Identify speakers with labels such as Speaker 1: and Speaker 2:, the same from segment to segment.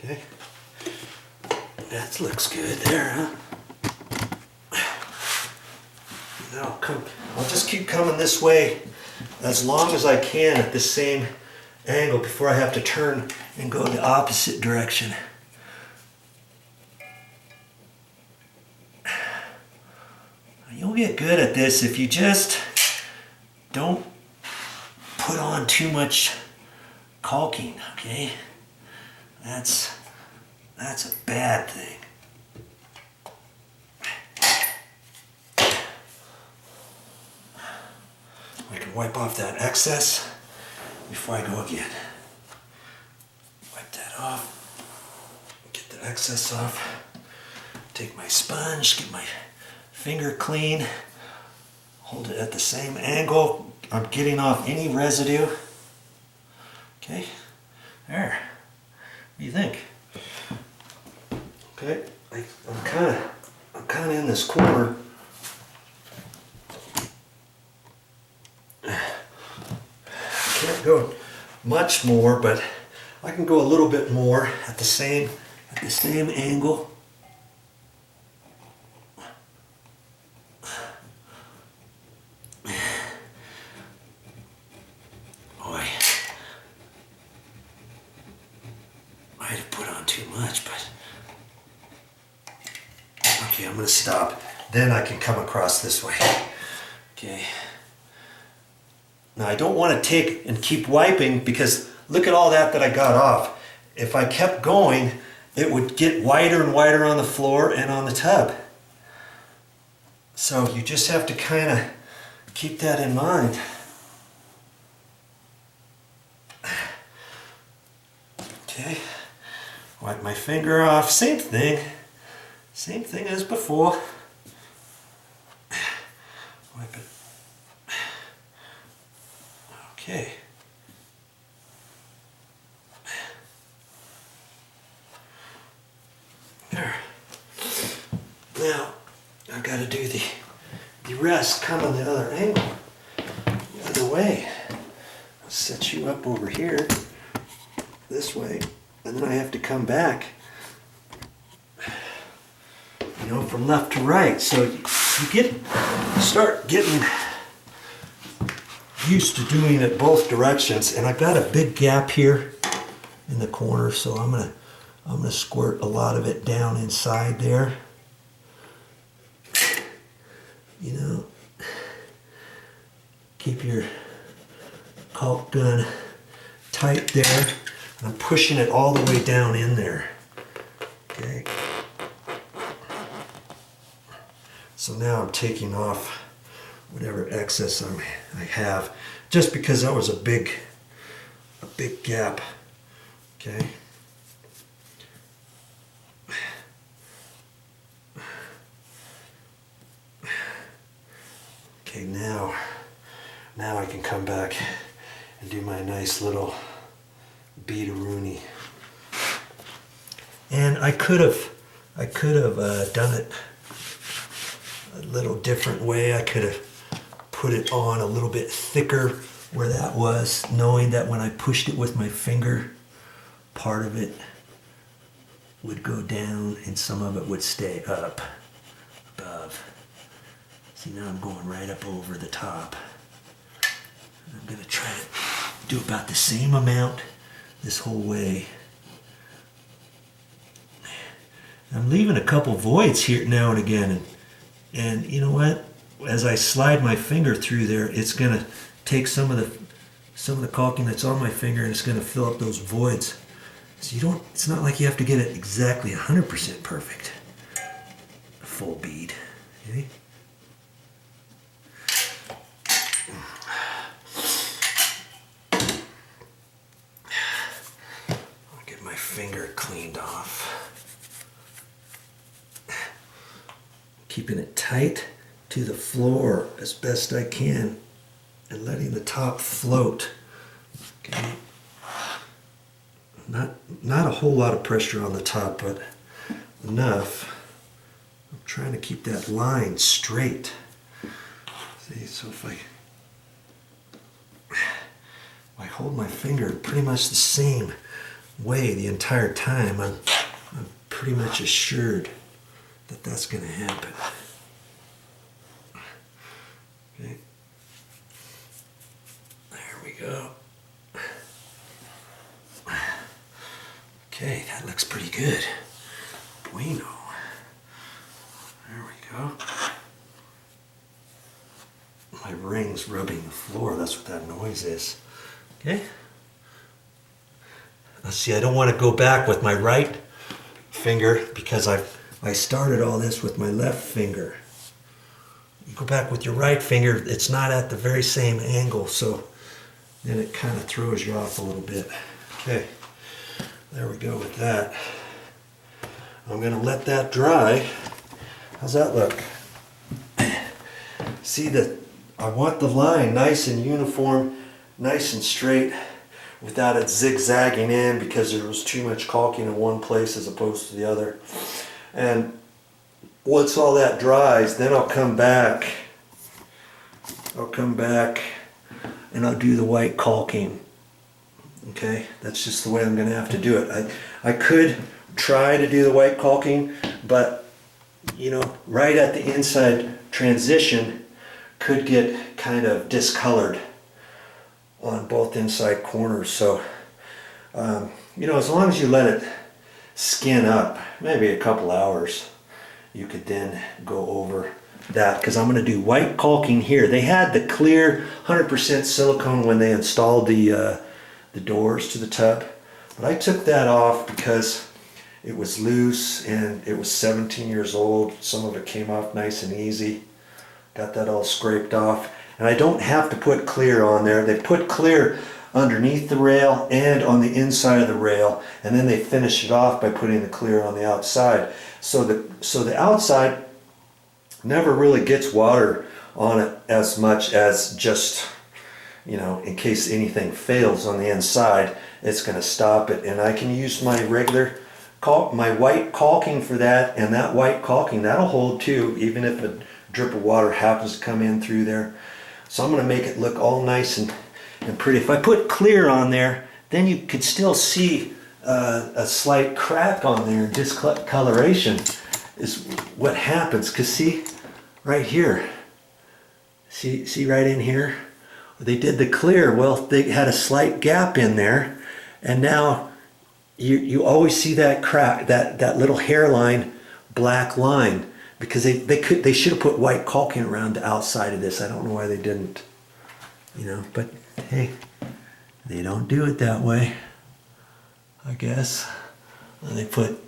Speaker 1: Okay, that looks good there, huh? Now I'll just keep coming this way as long as I can at the same angle before I have to turn and go the opposite direction. You'll get good at this if you just don't put on too much caulking, okay? That's a bad thing. I can wipe off that excess before I go again. Wipe that off, get the excess off, take my sponge, get my finger clean, hold it at the same angle. I'm getting off any residue. Okay, there. What do you think? Okay, I'm kind of in this corner. Can't go much more, but I can go a little bit more at the same angle. Boy, might have put on too much, but okay, I'm gonna stop. Then I can come across this way. Okay. Now I don't want to take and keep wiping because look at all that I got off. If I kept going, it would get whiter and whiter on the floor and on the tub. So you just have to kind of keep that in mind. Okay, wipe my finger off, same thing as before. Wipe it. Okay. There. Now, I've got to do the rest coming the other angle, the other way. I'll set you up over here, this way, and then I have to come back, you know, from left to right. So you start getting used to doing it both directions, and I've got a big gap here in the corner, so I'm gonna squirt a lot of it down inside there. You know, keep your caulk gun tight there. I'm pushing it all the way down in there. Okay. So now I'm taking off whatever excess I have, just because that was a big gap. Okay. Okay, now I can come back and do my nice little bead-a-rooney. And I could have done it a little different way. I could have put it on a little bit thicker where that was, knowing that when I pushed it with my finger, part of it would go down and some of it would stay up above. See, now I'm going right up over the top. I'm going to try to do about the same amount this whole way. I'm leaving a couple voids here now and again, and you know what? As I slide my finger through there, it's going to take some of the caulking that's on my finger and it's going to fill up those voids. So it's not like you have to get it exactly 100% perfect. A full bead. Okay? I'll get my finger cleaned off. Keeping it tight to the floor as best I can and letting the top float. Okay. Not a whole lot of pressure on the top, but enough. I'm trying to keep that line straight. See, so if I hold my finger pretty much the same way the entire time. I'm pretty much assured that that's going to happen. Okay. There we go. Okay, that looks pretty good. Bueno. There we go. My ring's rubbing the floor. That's what that noise is. Okay. Let's see, I don't want to go back with my right finger because I started all this with my left finger. You go back with your right finger, it's not at the very same angle, so then it kind of throws you off a little bit. Okay, there we go with that. I'm going to let that dry. How's that look? See that I want the line nice and uniform, nice and straight, without it zigzagging in because there was too much caulking in one place as opposed to the other. And once all that dries, then I'll come back and I'll do the white caulking. Okay, that's just the way I'm going to have to do it. I could try to do the white caulking, but you know, right at the inside transition could get kind of discolored on both inside corners. So you know, as long as you let it skin up, maybe a couple hours, you could then go over that, because I'm going to do white caulking here. They had the clear 100% silicone when they installed the doors to the tub, but I took that off because it was loose and it was 17 years old. Some of it came off nice and easy. Got that all scraped off, and I don't have to put clear on there. They put clear underneath the rail and on the inside of the rail, and then they finish it off by putting the clear on the outside. So the outside never really gets water on it as much as just, you know, in case anything fails on the inside, it's going to stop it. And I can use my regular caulk, my white caulking for that, and that white caulking, that'll hold too, even if a drip of water happens to come in through there. So I'm going to make it look all nice and pretty. If I put clear on there, then you could still see a slight crack on there. Discoloration is what happens, because see right here, see right in here, they did the clear. Well, they had a slight gap in there, and now you always see that crack, that little hairline black line, because they should have put white caulking around the outside of this. I don't know why they didn't, you know, but hey, they don't do it that way, I guess. They put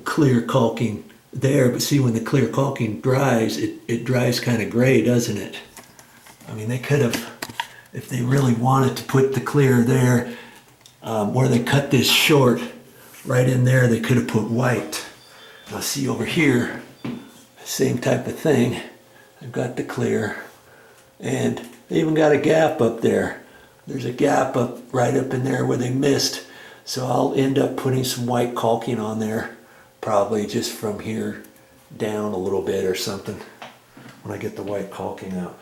Speaker 1: clear caulking there, but see, when the clear caulking dries, it dries kind of gray, doesn't it? I mean, they could have, if they really wanted to put the clear there, where they cut this short, right in there, they could have put white. Now see over here, same type of thing. I've got the clear, and they even got a gap up there. There's a gap right up in there where they missed. So I'll end up putting some white caulking on there, probably just from here down a little bit or something, when I get the white caulking out.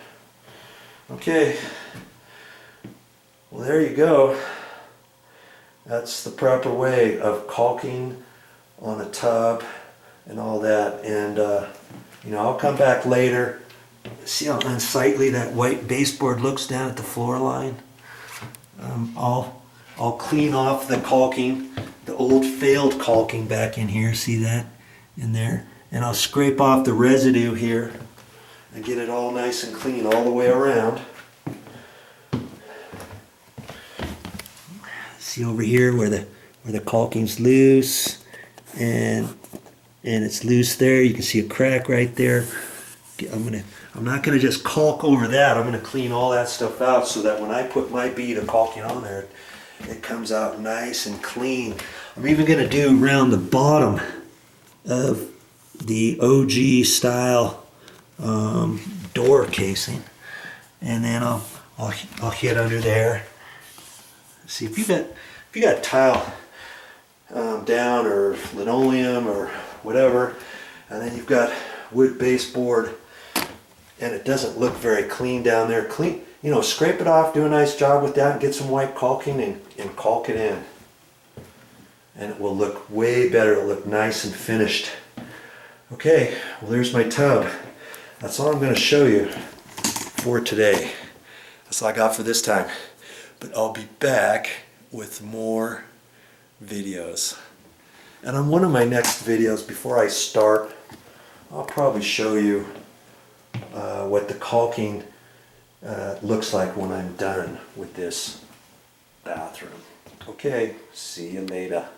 Speaker 1: Okay, well, there you go. That's the proper way of caulking on a tub and all that. And you know, I'll come back later. See how unsightly that white baseboard looks down at the floor line? I'll clean off the caulking, the old failed caulking back in here. See that in there? And I'll scrape off the residue here and get it all nice and clean all the way around. See over here where the caulking's loose, and it's loose there. You can see a crack right there. I'm not gonna just caulk over that. I'm gonna clean all that stuff out so that when I put my bead of caulking on there, it comes out nice and clean. I'm even gonna do around the bottom of the OG style door casing, and then I'll hit under there. See, if you got tile down, or linoleum or whatever, and then you've got wood baseboard, and it doesn't look very clean down there. you know, scrape it off, do a nice job with that, and get some white caulking and caulk it in. And it will look way better. It'll look nice and finished. Okay, well there's my tub. That's all I'm going to show you for today. That's all I got for this time. But I'll be back with more videos. And on one of my next videos, before I start, I'll probably show you what the caulking looks like when I'm done with this bathroom. Okay, see you later.